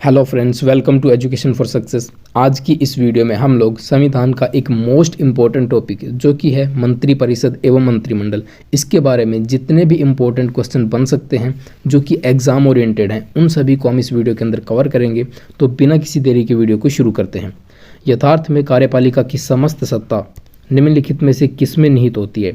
Hello friends, welcome to education for success. आज की इस वीडियो में हम लोग संविधान का एक मोस्ट इम्पोर्टेंट टॉपिक जो कि है मंत्रिपरिषद एवं मंत्रिमंडल, इसके बारे में जितने भी इम्पोर्टेंट क्वेश्चन बन सकते हैं जो कि एग्जाम ओरिएंटेड हैं उन सभी को हम इस वीडियो के अंदर कवर करेंगे। तो बिना किसी देरी के वीडियो को शुरू करते हैं। यथार्थ में कार्यपालिका की समस्त सत्ता निम्नलिखित में से किसमें निहित होती है?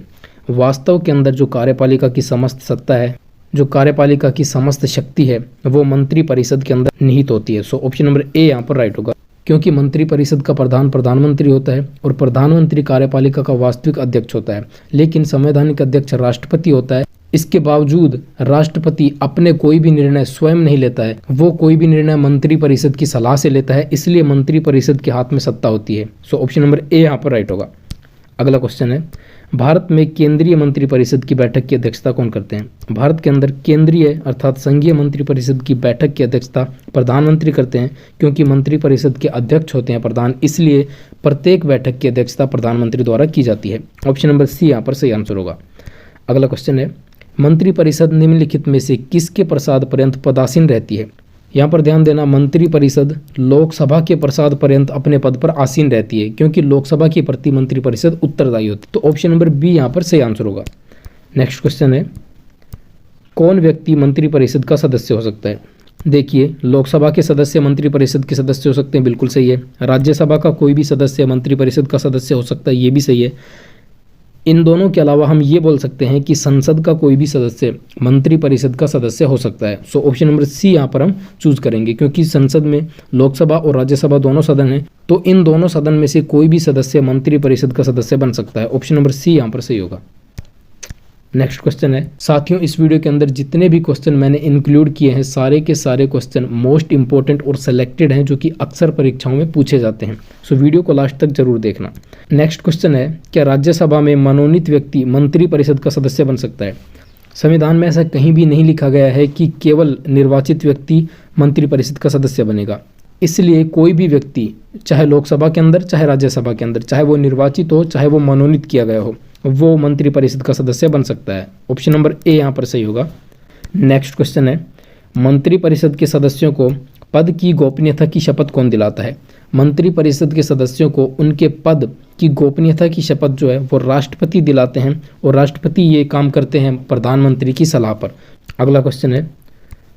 वास्तव के अंदर जो कार्यपालिका की समस्त सत्ता है, जो कार्यपालिका की समस्त शक्ति है, वो मंत्री परिषद के अंदर निहित होती है। सो ऑप्शन नंबर ए यहाँ पर राइट होगा, क्योंकि मंत्री परिषद का प्रधान प्रधानमंत्री होता है और प्रधानमंत्री कार्यपालिका का वास्तविक अध्यक्ष होता है, लेकिन संवैधानिक अध्यक्ष राष्ट्रपति होता है। इसके बावजूद राष्ट्रपति अपने कोई भी निर्णय स्वयं नहीं लेता है, वो कोई भी निर्णय मंत्री परिषद की सलाह से लेता है, इसलिए मंत्री परिषद के हाथ में सत्ता होती है। सो ऑप्शन नंबर ए यहाँ पर राइट होगा। अगला क्वेश्चन है, भारत में केंद्रीय मंत्रिपरिषद की बैठक की अध्यक्षता कौन करते हैं? भारत के अंदर केंद्रीय अर्थात संघीय मंत्रिपरिषद की बैठक की अध्यक्षता प्रधानमंत्री करते हैं, क्योंकि मंत्रिपरिषद के अध्यक्ष होते हैं प्रधान, इसलिए प्रत्येक बैठक की अध्यक्षता प्रधानमंत्री द्वारा की जाती है। ऑप्शन नंबर सी यहाँ पर सही आंसर होगा। अगला क्वेश्चन है, मंत्रिपरिषद निम्नलिखित में से किसके प्रसाद पर्यंत पदासीन रहती है? यहाँ पर ध्यान देना, मंत्रिपरिषद लोकसभा के प्रसाद पर्यंत अपने पद पर आसीन रहती है, क्योंकि लोकसभा के प्रति मंत्रिपरिषद उत्तरदायी होती है। तो ऑप्शन नंबर बी यहाँ पर सही आंसर होगा। नेक्स्ट क्वेश्चन है, कौन व्यक्ति मंत्रिपरिषद का सदस्य हो सकता है? देखिए, लोकसभा के सदस्य मंत्रिपरिषद के सदस्य हो सकते हैं, बिल्कुल सही है। राज्यसभा का कोई भी सदस्य मंत्रिपरिषद का सदस्य हो सकता है, ये भी सही है। इन दोनों के अलावा हम ये बोल सकते हैं कि संसद का कोई भी सदस्य मंत्रिपरिषद का सदस्य हो सकता है। सो ऑप्शन नंबर सी यहाँ पर हम चूज करेंगे, क्योंकि संसद में लोकसभा और राज्यसभा दोनों सदन हैं, तो इन दोनों सदन में से कोई भी सदस्य मंत्रिपरिषद का सदस्य बन सकता है। ऑप्शन नंबर सी यहाँ पर सही होगा। नेक्स्ट क्वेश्चन है, साथियों इस वीडियो के अंदर जितने भी क्वेश्चन मैंने इंक्लूड किए हैं सारे के सारे क्वेश्चन मोस्ट इंपॉर्टेंट और सेलेक्टेड हैं, जो कि अक्सर परीक्षाओं में पूछे जाते हैं। सो वीडियो को लास्ट तक जरूर देखना। नेक्स्ट क्वेश्चन है, क्या राज्यसभा में मनोनीत व्यक्ति मंत्रिपरिषद का सदस्य बन सकता है? संविधान में ऐसा कहीं भी नहीं लिखा गया है कि केवल निर्वाचित व्यक्ति मंत्रिपरिषद का सदस्य बनेगा, इसलिए कोई भी व्यक्ति चाहे लोकसभा के अंदर चाहे राज्यसभा के अंदर, चाहे वो निर्वाचित हो चाहे वो मनोनीत किया गया हो, वो मंत्रिपरिषद का सदस्य बन सकता है। ऑप्शन नंबर ए यहाँ पर सही होगा। नेक्स्ट क्वेश्चन है, मंत्रिपरिषद के सदस्यों को पद की गोपनीयता की शपथ कौन दिलाता है? मंत्रिपरिषद के सदस्यों को उनके पद की गोपनीयता की शपथ जो है वो राष्ट्रपति दिलाते हैं, और राष्ट्रपति ये काम करते हैं प्रधानमंत्री की सलाह पर। अगला क्वेश्चन है,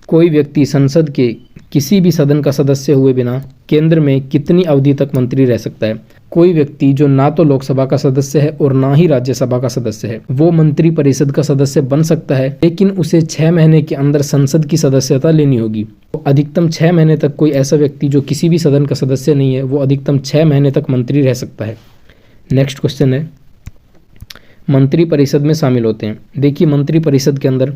कोई व्यक्ति संसद के किसी भी सदन का सदस्य हुए बिना केंद्र में कितनी अवधि तक मंत्री रह सकता है? कोई व्यक्ति जो ना तो लोकसभा का सदस्य है और ना ही राज्यसभा का सदस्य है, वो मंत्रिपरिषद का सदस्य बन सकता है, लेकिन उसे 6 महीने के अंदर संसद की सदस्यता लेनी होगी। तो अधिकतम 6 महीने तक कोई ऐसा व्यक्ति जो किसी भी सदन का सदस्य नहीं है, वो अधिकतम 6 महीने तक मंत्री रह सकता है। नेक्स्ट क्वेश्चन है, मंत्रिपरिषद में शामिल होते हैं। देखिए, मंत्रिपरिषद के अंदर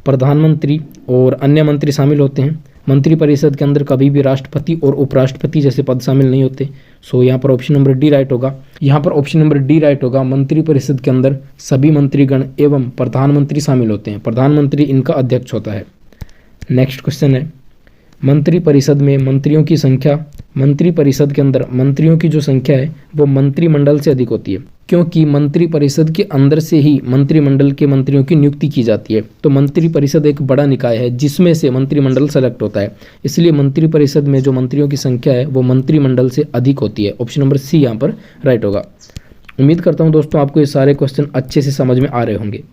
प्रधानमंत्री और अन्य मंत्री शामिल होते हैं। मंत्रिपरिषद के अंदर कभी भी राष्ट्रपति और उपराष्ट्रपति जैसे पद शामिल नहीं होते। सो यहाँ पर ऑप्शन नंबर डी राइट होगा। यहाँ पर ऑप्शन नंबर डी राइट होगा। मंत्रिपरिषद के अंदर सभी मंत्रीगण एवं प्रधानमंत्री शामिल होते हैं, प्रधानमंत्री इनका अध्यक्ष होता है। नेक्स्ट क्वेश्चन है, मंत्रिपरिषद में मंत्रियों की संख्या, मंत्रिपरिषद के अंदर मंत्रियों की जो संख्या है वो मंत्रिमंडल से अधिक होती है, क्योंकि मंत्रिपरिषद के अंदर से ही मंत्रिमंडल के मंत्रियों की नियुक्ति की जाती है। तो मंत्रिपरिषद एक बड़ा निकाय है जिसमें से मंत्रिमंडल सेलेक्ट होता है, इसलिए मंत्रिपरिषद में जो मंत्रियों की संख्या है वो मंत्रिमंडल से अधिक होती है। ऑप्शन नंबर सी यहाँ पर राइट होगा। उम्मीद करता हूँ दोस्तों आपको ये सारे क्वेश्चन अच्छे से समझ में आ रहे होंगे।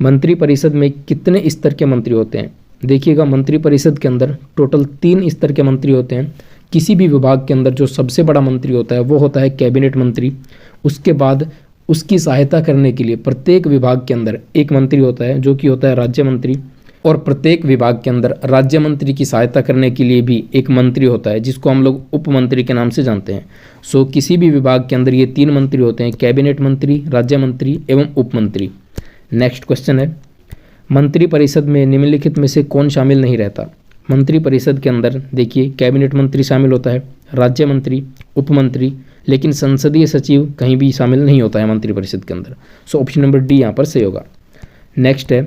मंत्रिपरिषद में कितने स्तर के मंत्री होते हैं? देखिएगा, मंत्रिपरिषद के अंदर टोटल 3 स्तर के मंत्री होते हैं। किसी भी विभाग के अंदर जो सबसे बड़ा मंत्री होता है वो होता है कैबिनेट मंत्री। उसके बाद उसकी सहायता करने के लिए प्रत्येक विभाग के अंदर एक मंत्री होता है जो कि होता है राज्य मंत्री, और प्रत्येक विभाग के अंदर राज्य मंत्री की सहायता करने के लिए भी एक मंत्री होता है जिसको हम लोग उप मंत्री के नाम से जानते हैं। सो किसी भी विभाग के अंदर ये 3 मंत्री होते हैं, कैबिनेट मंत्री, राज्य मंत्री एवं उप मंत्री। नेक्स्ट क्वेश्चन है, मंत्रिपरिषद में निम्नलिखित में से कौन शामिल नहीं रहता? मंत्रिपरिषद के अंदर देखिए, कैबिनेट मंत्री शामिल होता है, राज्य मंत्री, उप मंत्री, लेकिन संसदीय सचिव कहीं भी शामिल नहीं होता है मंत्रिपरिषद के अंदर। सो ऑप्शन नंबर डी यहाँ पर सही होगा। नेक्स्ट है,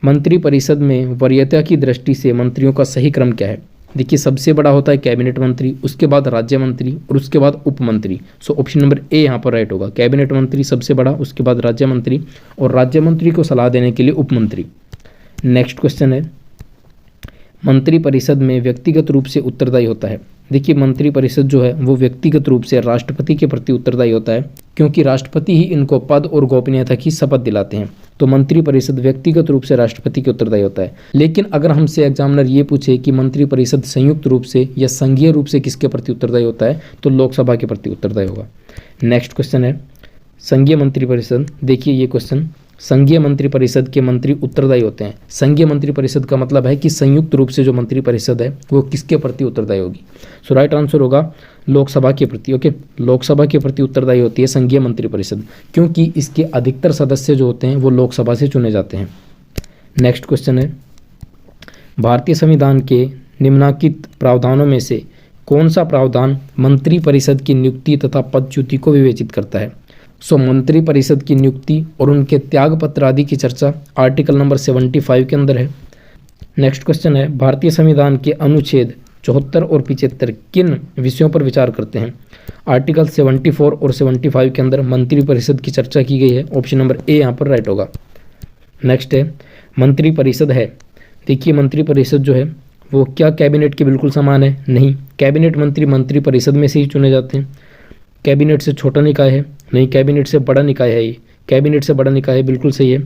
मंत्रिपरिषद में वरीयता की दृष्टि से मंत्रियों का सही क्रम क्या है? देखिए, सबसे बड़ा होता है कैबिनेट मंत्री, उसके बाद राज्य मंत्री और उसके बाद उप मंत्री। सो ऑप्शन नंबर ए यहाँ पर राइट होगा। कैबिनेट मंत्री सबसे बड़ा, उसके बाद राज्य मंत्री, और राज्य मंत्री को सलाह देने के लिए उप मंत्री। नेक्स्ट क्वेश्चन है, मंत्री परिषद में व्यक्तिगत रूप से उत्तरदायी होता है। देखिए मंत्री परिषद जो है वो व्यक्तिगत रूप से राष्ट्रपति के प्रति उत्तरदायी होता है, क्योंकि राष्ट्रपति ही इनको पद और गोपनीयता की शपथ दिलाते हैं। तो मंत्री परिषद व्यक्तिगत रूप से राष्ट्रपति के उत्तरदायी होता है। लेकिन अगर हमसे एग्जामिनर ये पूछे कि मंत्री परिषद संयुक्त रूप से या संघीय रूप से किसके प्रति उत्तरदायी होता है, तो लोकसभा के प्रति उत्तरदायी होगा। नेक्स्ट क्वेश्चन है संघीय मंत्री परिषद। देखिए ये क्वेश्चन, संघीय मंत्री परिषद के मंत्री उत्तरदायी होते हैं। संघीय मंत्री परिषद का मतलब है कि संयुक्त रूप से जो मंत्री परिषद है वो किसके प्रति उत्तरदायी होगी। सो राइट आंसर होगा लोकसभा के प्रति। ओके, लोकसभा के प्रति उत्तरदायी होती है संघीय मंत्री परिषद, क्योंकि इसके अधिकतर सदस्य जो होते हैं वो लोकसभा से चुने जाते हैं। नेक्स्ट क्वेश्चन है भारतीय संविधान के निम्नलिखित प्रावधानों में से कौन सा प्रावधान मंत्री परिषद की नियुक्ति तथा पदच्युति को विवेचित करता है। सो मंत्री परिषद की नियुक्ति और उनके त्याग पत्र आदि की चर्चा आर्टिकल नंबर 75 के अंदर है। नेक्स्ट क्वेश्चन है भारतीय संविधान के अनुच्छेद 74 और 75 किन विषयों पर विचार करते हैं। आर्टिकल 74 और 75 के अंदर मंत्री परिषद की चर्चा की गई है। ऑप्शन नंबर ए यहाँ पर राइट होगा। नेक्स्ट है मंत्री परिषद है। देखिए मंत्री परिषद जो है वो क्या कैबिनेट के बिल्कुल समान है? नहीं, कैबिनेट मंत्री मंत्री परिषद में से ही चुने जाते हैं। कैबिनेट से छोटा निकाय है? नहीं, कैबिनेट से बड़ा निकाय है। ये कैबिनेट से बड़ा निकाय है, बिल्कुल सही है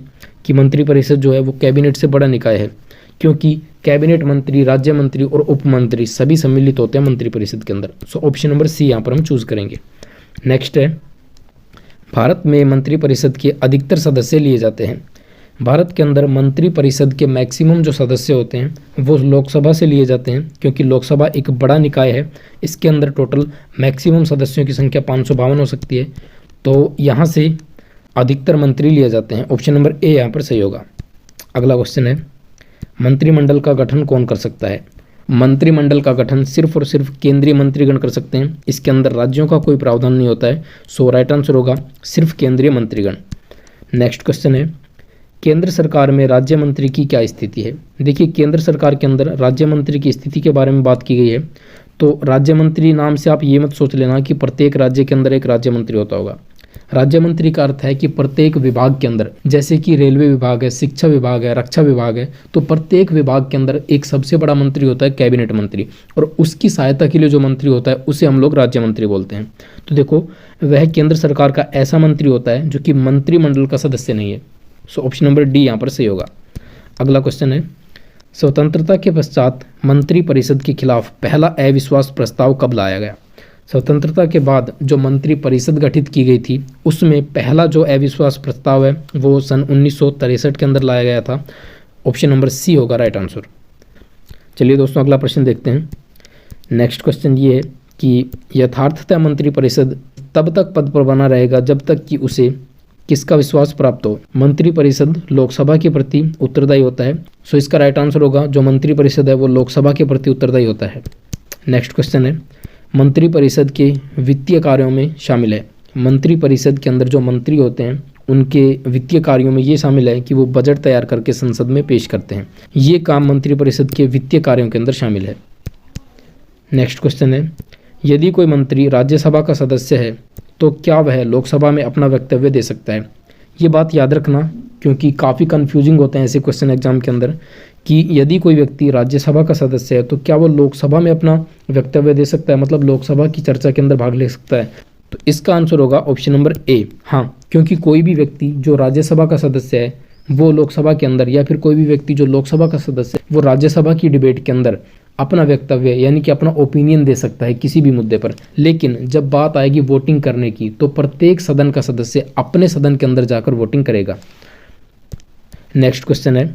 कि मंत्री परिषद जो है वो कैबिनेट से बड़ा निकाय है, क्योंकि कैबिनेट मंत्री, राज्य मंत्री और उप मंत्री सभी सम्मिलित होते हैं मंत्री परिषद के अंदर। सो ऑप्शन नंबर सी यहाँ पर हम चूज करेंगे। नेक्स्ट है भारत में मंत्री परिषद के अधिकतर सदस्य लिए जाते हैं। भारत के अंदर मंत्री परिषद के मैक्सिमम जो सदस्य होते हैं वो लोकसभा से लिए जाते हैं, क्योंकि लोकसभा एक बड़ा निकाय है। इसके अंदर टोटल मैक्सिमम सदस्यों की संख्या 552 हो सकती है, तो यहाँ से अधिकतर मंत्री लिए जाते हैं। ऑप्शन नंबर ए यहाँ पर सही होगा। अगला क्वेश्चन है मंत्रिमंडल का गठन कौन कर सकता है। मंत्रिमंडल का गठन सिर्फ और सिर्फ केंद्रीय मंत्रीगण कर सकते हैं। इसके अंदर राज्यों का कोई प्रावधान नहीं होता है। सो राइट आंसर होगा सिर्फ केंद्रीय मंत्रीगण। नेक्स्ट क्वेश्चन है केंद्र सरकार में राज्य मंत्री की क्या स्थिति है। देखिए केंद्र सरकार के अंदर राज्य मंत्री की स्थिति के बारे में बात की गई है। तो राज्य मंत्री नाम से आप ये मत सोच लेना कि प्रत्येक राज्य के अंदर एक राज्य मंत्री होता होगा। राज्य मंत्री का अर्थ है कि प्रत्येक विभाग के अंदर, जैसे कि रेलवे विभाग है, शिक्षा विभाग है, रक्षा विभाग है, तो प्रत्येक विभाग के अंदर एक सबसे बड़ा मंत्री होता है कैबिनेट मंत्री, और उसकी सहायता के लिए जो मंत्री होता है उसे हम लोग राज्य मंत्री बोलते हैं। तो देखो वह केंद्र सरकार का ऐसा मंत्री होता है जो कि मंत्रिमंडल का सदस्य नहीं है। सो ऑप्शन नंबर डी यहाँ पर सही होगा। अगला क्वेश्चन है स्वतंत्रता के पश्चात मंत्री परिषद के खिलाफ पहला अविश्वास प्रस्ताव कब लाया गया। स्वतंत्रता के बाद जो मंत्री परिषद गठित की गई थी उसमें पहला जो अविश्वास प्रस्ताव है वो सन 1963 के अंदर लाया गया था। ऑप्शन नंबर सी होगा राइट आंसर। चलिए दोस्तों अगला प्रश्न देखते हैं। नेक्स्ट क्वेश्चन ये है कि यथार्थतः मंत्री परिषद तब तक पद पर बना रहेगा जब तक कि उसे किसका विश्वास प्राप्त हो। मंत्री परिषद लोकसभा के प्रति उत्तरदायी होता है। सो इसका राइट आंसर होगा जो मंत्री परिषद है वो लोकसभा के प्रति उत्तरदायी होता है। नेक्स्ट क्वेश्चन है मंत्री परिषद के वित्तीय कार्यों में शामिल है। मंत्री परिषद के अंदर जो मंत्री होते हैं उनके वित्तीय कार्यों में ये शामिल है कि वो बजट तैयार करके संसद में पेश करते हैं। ये काम मंत्री परिषद के वित्तीय कार्यों के अंदर शामिल है। नेक्स्ट क्वेश्चन है यदि कोई मंत्री राज्यसभा का सदस्य है तो क्या वह लोकसभा में अपना वक्तव्य दे सकता है। ये बात याद रखना क्योंकि काफ़ी कन्फ्यूजिंग होते हैं ऐसे क्वेश्चन एग्जाम के अंदर कि यदि कोई व्यक्ति राज्यसभा का सदस्य है तो क्या वो लोकसभा में अपना वक्तव्य दे सकता है, मतलब लोकसभा की चर्चा के अंदर भाग ले सकता है। तो इसका आंसर होगा ऑप्शन नंबर ए। हाँ, क्योंकि कोई भी व्यक्ति जो राज्यसभा का सदस्य है वो लोकसभा के अंदर, या फिर कोई भी व्यक्ति जो लोकसभा का सदस्य है वो राज्यसभा की डिबेट के अंदर अपना वक्तव्य यानी कि अपना ओपिनियन दे सकता है किसी भी मुद्दे पर। लेकिन जब बात आएगी वोटिंग करने की तो प्रत्येक सदन का सदस्य अपने सदन के अंदर जाकर वोटिंग करेगा। नेक्स्ट क्वेश्चन है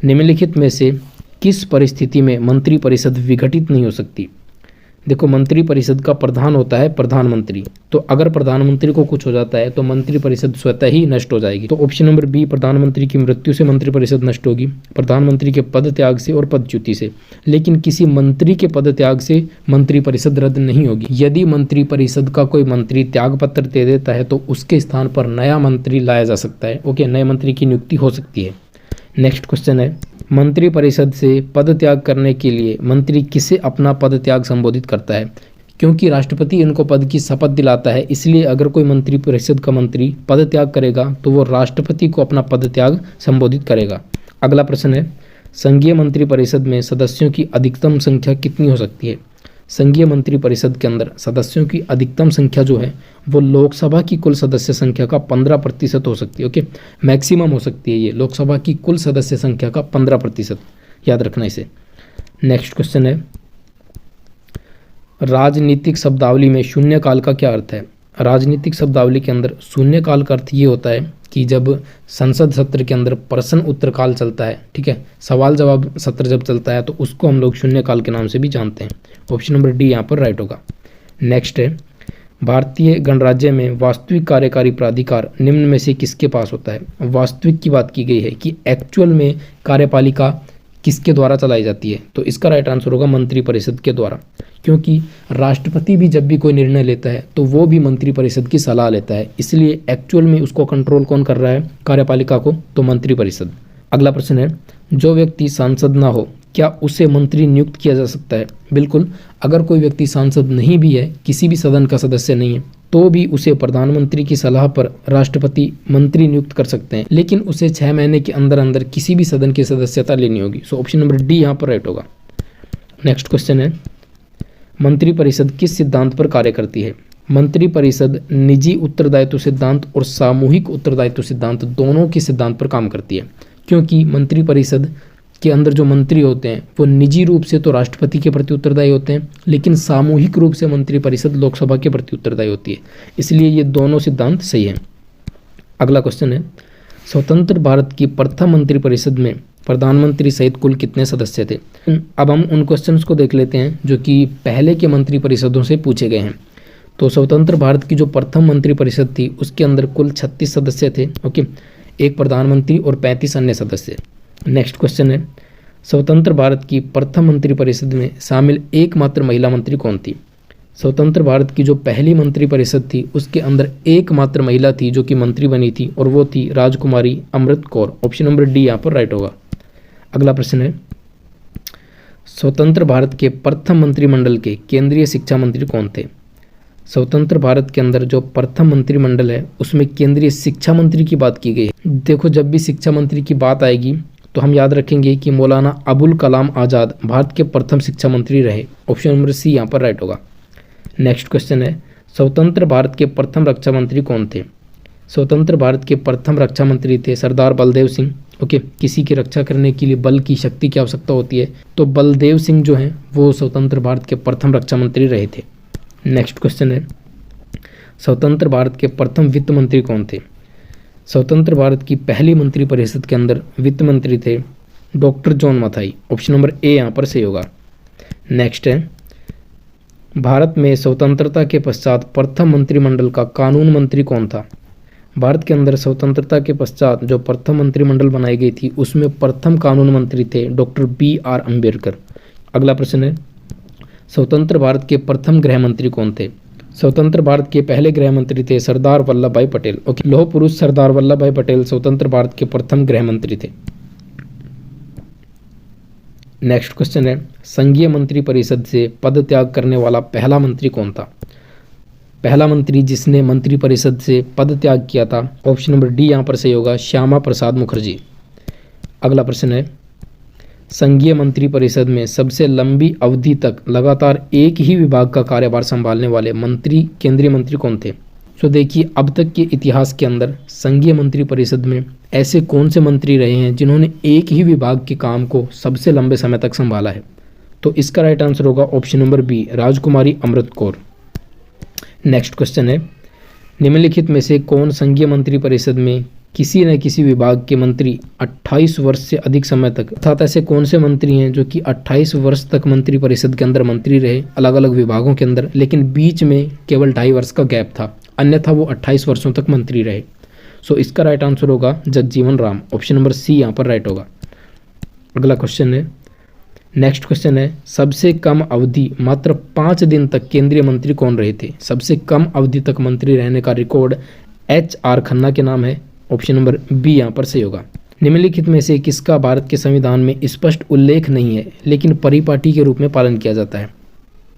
निम्नलिखित में से किस परिस्थिति में मंत्री परिषद विघटित नहीं हो सकती। देखो मंत्री परिषद का प्रधान होता है प्रधानमंत्री, तो अगर प्रधानमंत्री को कुछ हो जाता है तो मंत्री परिषद स्वतः ही नष्ट हो जाएगी। तो ऑप्शन नंबर बी प्रधानमंत्री की मृत्यु से मंत्री परिषद नष्ट होगी, प्रधानमंत्री के पद त्याग से और पदच्युति से। लेकिन किसी मंत्री के पद त्याग से मंत्री परिषद रद्द नहीं होगी। यदि मंत्री परिषद का कोई मंत्री त्याग पत्र दे देता है तो उसके स्थान पर नया मंत्री लाया जा सकता है। ओके, नए मंत्री की नियुक्ति हो सकती है। नेक्स्ट क्वेश्चन है मंत्री परिषद से पद त्याग करने के लिए मंत्री किसे अपना पद त्याग संबोधित करता है। क्योंकि राष्ट्रपति इनको पद की शपथ दिलाता है, इसलिए अगर कोई मंत्री परिषद का मंत्री पद त्याग करेगा तो वो राष्ट्रपति को अपना पद त्याग संबोधित करेगा। अगला प्रश्न है संघीय मंत्रिपरिषद में सदस्यों की अधिकतम संख्या कितनी हो सकती है? संघीय मंत्रिपरिषद के अंदर सदस्यों की अधिकतम संख्या जो है वो लोकसभा की कुल सदस्य संख्या का 15% हो सकती है। ओके, मैक्सिमम हो सकती है ये लोकसभा की कुल सदस्य संख्या का 15%, याद रखना इसे। नेक्स्ट क्वेश्चन है, राजनीतिक शब्दावली में शून्यकाल का क्या अर्थ है? राजनीतिक शब्दावली के अंदर शून्यकाल का अर्थ ये होता है कि जब संसद सत्र के अंदर प्रश्न उत्तर काल चलता है, ठीक है, सवाल जवाब सत्र जब चलता है तो उसको हम लोग शून्यकाल के नाम से भी जानते हैं। ऑप्शन नंबर डी यहाँ पर राइट होगा। नेक्स्ट है, भारतीय गणराज्य में वास्तविक कार्यकारी प्राधिकार निम्न में से किसके पास होता है? वास्तविक की बात की गई है कि एक्चुअल में कार्यपालिका किसके द्वारा चलाई जाती है, तो इसका राइट आंसर होगा मंत्रिपरिषद के द्वारा, क्योंकि राष्ट्रपति भी जब भी कोई निर्णय लेता है तो वो भी मंत्रिपरिषद की सलाह लेता है, इसलिए एक्चुअल में उसको कंट्रोल कौन कर रहा है कार्यपालिका को? तो मंत्रिपरिषद। अगला प्रश्न है, जो व्यक्ति सांसद ना हो क्या उसे मंत्री नियुक्त किया जा सकता है? बिल्कुल, अगर कोई व्यक्ति सांसद नहीं भी है, किसी भी सदन का सदस्य नहीं है, तो भी उसे प्रधानमंत्री की सलाह पर राष्ट्रपति मंत्री नियुक्त कर सकते हैं, लेकिन उसे 6 महीने के अंदर अंदर किसी भी सदन की सदस्यता लेनी होगी। सो ऑप्शन नंबर डी यहाँ पर राइट होगा। नेक्स्ट क्वेश्चन है, मंत्रिपरिषद किस सिद्धांत पर कार्य करती है? मंत्रिपरिषद निजी उत्तरदायित्व सिद्धांत और सामूहिक उत्तरदायित्व सिद्धांत दोनों के सिद्धांत पर काम करती है, क्योंकि मंत्रिपरिषद के अंदर जो मंत्री होते हैं वो निजी रूप से तो राष्ट्रपति के प्रति उत्तरदायी होते हैं, लेकिन सामूहिक रूप से मंत्रिपरिषद लोकसभा के प्रति उत्तरदायी होती है, इसलिए ये दोनों सिद्धांत सही हैं। अगला क्वेश्चन है, स्वतंत्र भारत की प्रथम मंत्रिपरिषद में प्रधानमंत्री सहित कुल कितने सदस्य थे? अब हम उन क्वेश्चंस को देख लेते हैं जो कि पहले के मंत्रिपरिषदों से पूछे गए हैं। तो स्वतंत्र भारत की जो प्रथम मंत्रिपरिषद थी उसके अंदर कुल 36 सदस्य थे। ओके, एक प्रधानमंत्री और 35 अन्य सदस्य। नेक्स्ट क्वेश्चन है, स्वतंत्र भारत की प्रथम मंत्रिपरिषद में शामिल एकमात्र महिला मंत्री कौन थी? स्वतंत्र भारत की जो पहली मंत्रिपरिषद थी उसके अंदर एकमात्र महिला थी जो कि मंत्री बनी थी, और वो थी राजकुमारी Amrit Kaur. Option number D यहाँ पर राइट होगा। अगला प्रश्न है, स्वतंत्र भारत के प्रथम मंत्रिमंडल के केंद्रीय शिक्षा मंत्री कौन थे? स्वतंत्र भारत के अंदर जो प्रथम मंत्रिमंडल है उसमें केंद्रीय शिक्षा मंत्री की बात की गई है। देखो, जब भी शिक्षा मंत्री की बात आएगी तो हम याद रखेंगे कि मौलाना अबुल कलाम आज़ाद भारत के प्रथम शिक्षा मंत्री रहे। ऑप्शन नंबर सी यहाँ पर राइट होगा। नेक्स्ट क्वेश्चन है, स्वतंत्र भारत के प्रथम रक्षा मंत्री कौन थे? स्वतंत्र भारत के प्रथम रक्षा मंत्री थे सरदार बलदेव सिंह। ओके, किसी की रक्षा करने के लिए बल की शक्ति की आवश्यकता होती है, तो बलदेव सिंह जो हैं वो स्वतंत्र भारत के प्रथम रक्षा मंत्री रहे थे। नेक्स्ट क्वेश्चन है, स्वतंत्र भारत के प्रथम वित्त मंत्री कौन थे? स्वतंत्र भारत की पहली मंत्रिपरिषद के अंदर वित्त मंत्री थे doctor John Mathai. Option number A यहाँ पर सही होगा। नेक्स्ट है, भारत में स्वतंत्रता के पश्चात प्रथम मंत्रिमंडल का कानून मंत्री कौन था? भारत के अंदर स्वतंत्रता के पश्चात जो प्रथम मंत्रिमंडल बनाई गई थी उसमें प्रथम कानून मंत्री थे डॉक्टर BR अम्बेडकर। अगला प्रश्न है, स्वतंत्र भारत के प्रथम गृह मंत्री कौन थे? स्वतंत्र भारत के पहले गृह मंत्री थे सरदार वल्लभ भाई पटेल। ओके, लौह पुरुष सरदार वल्लभ भाई पटेल स्वतंत्र भारत के प्रथम गृह मंत्री थे। नेक्स्ट क्वेश्चन है, संघीय मंत्रिपरिषद से पद त्याग करने वाला पहला मंत्री कौन था? पहला मंत्री जिसने मंत्रिपरिषद से पद त्याग किया था, ऑप्शन नंबर डी यहाँ पर सही होगा, श्यामा प्रसाद मुखर्जी। अगला प्रश्न है, संघीय मंत्रिपरिषद में सबसे लंबी अवधि तक लगातार एक ही विभाग का कार्यभार संभालने वाले मंत्री केंद्रीय मंत्री कौन थे? तो देखिए, अब तक के इतिहास के अंदर संघीय मंत्रिपरिषद में ऐसे कौन से मंत्री रहे हैं जिन्होंने एक ही विभाग के काम को सबसे लंबे समय तक संभाला है? तो इसका राइट आंसर होगा ऑप्शन नंबर बी, राजकुमारी अमृत कौर। नेक्स्ट क्वेश्चन है, निम्नलिखित में से कौन संघीय मंत्रिपरिषद में किसी न किसी विभाग के मंत्री 28 वर्ष से अधिक समय तक, अर्थात ऐसे कौन से मंत्री हैं जो कि 28 वर्ष तक मंत्रिपरिषद के अंदर मंत्री रहे अलग अलग विभागों के अंदर, लेकिन बीच में केवल 2.5 वर्ष का गैप था, अन्यथा वो 28 वर्षों तक मंत्री रहे? सो इसका राइट आंसर होगा Jagjivan Ram. Option number C यहाँ पर राइट होगा। अगला क्वेश्चन है, नेक्स्ट क्वेश्चन है, सबसे कम अवधि मात्र 5 दिन तक केंद्रीय मंत्री कौन रहे थे? सबसे कम अवधि तक मंत्री रहने का रिकॉर्ड HR खन्ना के नाम है। ऑप्शन नंबर बी यहाँ पर सही होगा। निम्नलिखित में से किसका भारत के संविधान में स्पष्ट उल्लेख नहीं है लेकिन परिपाटी के रूप में पालन किया जाता है?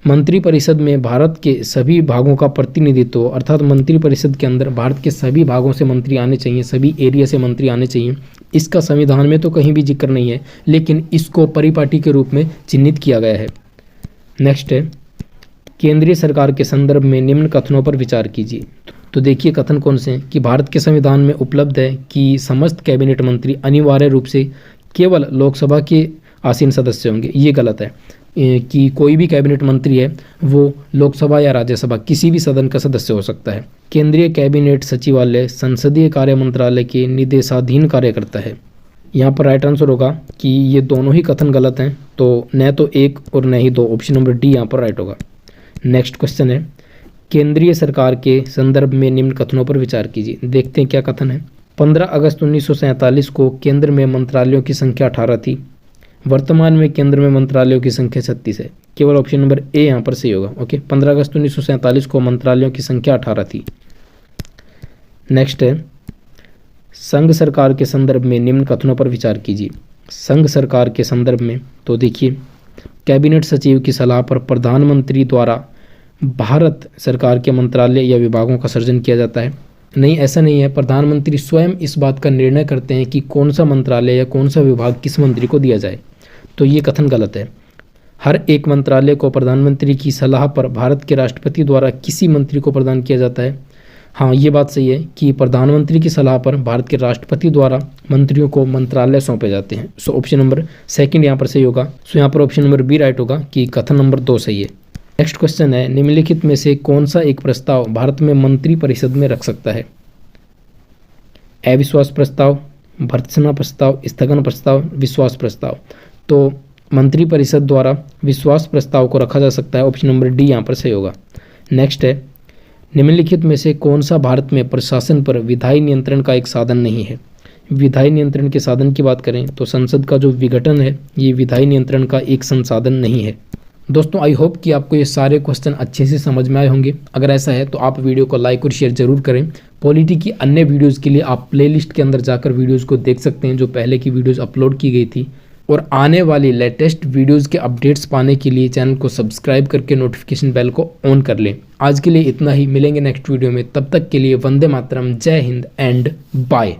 मंत्रिपरिषद में भारत के सभी भागों का प्रतिनिधित्व, अर्थात मंत्रिपरिषद के अंदर भारत के सभी भागों से मंत्री आने चाहिए, सभी एरिया से मंत्री आने चाहिए। इसका संविधान में तो कहीं भी जिक्र नहीं है, लेकिन इसको परिपाटी के रूप में चिन्हित किया गया है। नेक्स्ट है, केंद्रीय सरकार के संदर्भ में निम्न कथनों पर विचार कीजिए। तो देखिए कथन कौन से हैं कि भारत के संविधान में उपलब्ध है कि समस्त कैबिनेट मंत्री अनिवार्य रूप से केवल लोकसभा के आसीन सदस्य होंगे। ये गलत है कि कोई भी कैबिनेट मंत्री है वो लोकसभा या राज्यसभा किसी भी सदन का सदस्य हो सकता है। केंद्रीय कैबिनेट सचिवालय संसदीय कार्य मंत्रालय के निदेशाधीन कार्य करता है। यहाँ पर राइट आंसर होगा कि ये दोनों ही कथन गलत हैं, तो न तो एक और न ही दो, ऑप्शन नंबर डी यहाँ पर राइट होगा। नेक्स्ट क्वेश्चन है, केंद्रीय सरकार के संदर्भ में निम्न कथनों पर विचार कीजिए। देखते हैं क्या कथन है। 15 अगस्त 1947 को केंद्र में मंत्रालयों की संख्या 18 थी। वर्तमान में केंद्र में मंत्रालयों की संख्या 36 है। केवल ऑप्शन नंबर ए यहाँ पर सही होगा। ओके, 15 अगस्त 1947 को मंत्रालयों की संख्या 18 थी। नेक्स्ट है, संघ सरकार के संदर्भ में निम्न कथनों पर विचार कीजिए। संघ सरकार के संदर्भ में तो देखिए, कैबिनेट सचिव की सलाह पर प्रधानमंत्री द्वारा भारत सरकार के मंत्रालय या विभागों का सृजन किया जाता है। नहीं, ऐसा नहीं है। प्रधानमंत्री स्वयं इस बात का निर्णय करते हैं कि कौन सा मंत्रालय या कौन सा विभाग किस मंत्री को दिया जाए, तो ये कथन गलत है। हर एक मंत्रालय को प्रधानमंत्री की सलाह पर भारत के राष्ट्रपति द्वारा किसी मंत्री को प्रदान किया जाता है। हाँ, ये बात सही है कि प्रधानमंत्री की सलाह पर भारत के राष्ट्रपति द्वारा मंत्रियों को मंत्रालय सौंपे जाते हैं। सो ऑप्शन नंबर सेकंड यहाँ पर सही होगा। सो यहाँ पर ऑप्शन नंबर बी राइट होगा कि कथन नंबर 2 सही है। नेक्स्ट क्वेश्चन है, निम्नलिखित में से कौन सा एक प्रस्ताव भारत में मंत्री परिषद में रख सकता है? अविश्वास प्रस्ताव, भर्त्सना प्रस्ताव, स्थगन प्रस्ताव, विश्वास प्रस्ताव। तो मंत्री परिषद द्वारा विश्वास प्रस्ताव को रखा जा सकता है। ऑप्शन नंबर डी यहाँ पर सही होगा। नेक्स्ट है, निम्नलिखित में से कौन सा भारत में प्रशासन पर विधायी नियंत्रण का एक साधन नहीं है? विधायी नियंत्रण के साधन की बात करें तो संसद का जो विघटन है ये विधायी नियंत्रण का एक संसाधन नहीं है। दोस्तों, आई होप कि आपको ये सारे क्वेश्चन अच्छे से समझ में आए होंगे। अगर ऐसा है तो आप वीडियो को लाइक और शेयर जरूर करें। पॉलिटी की अन्य वीडियोज़ के लिए आप प्लेलिस्ट के अंदर जाकर वीडियोज़ को देख सकते हैं जो पहले की वीडियोज़ अपलोड की गई थी। और आने वाली लेटेस्ट वीडियोज़ के अपडेट्स पाने के लिए चैनल को सब्सक्राइब करके नोटिफिकेशन बेल को ऑन कर लें। आज के लिए इतना ही, मिलेंगे नेक्स्ट वीडियो में। तब तक के लिए वंदे मातरम, जय हिंद एंड बाय।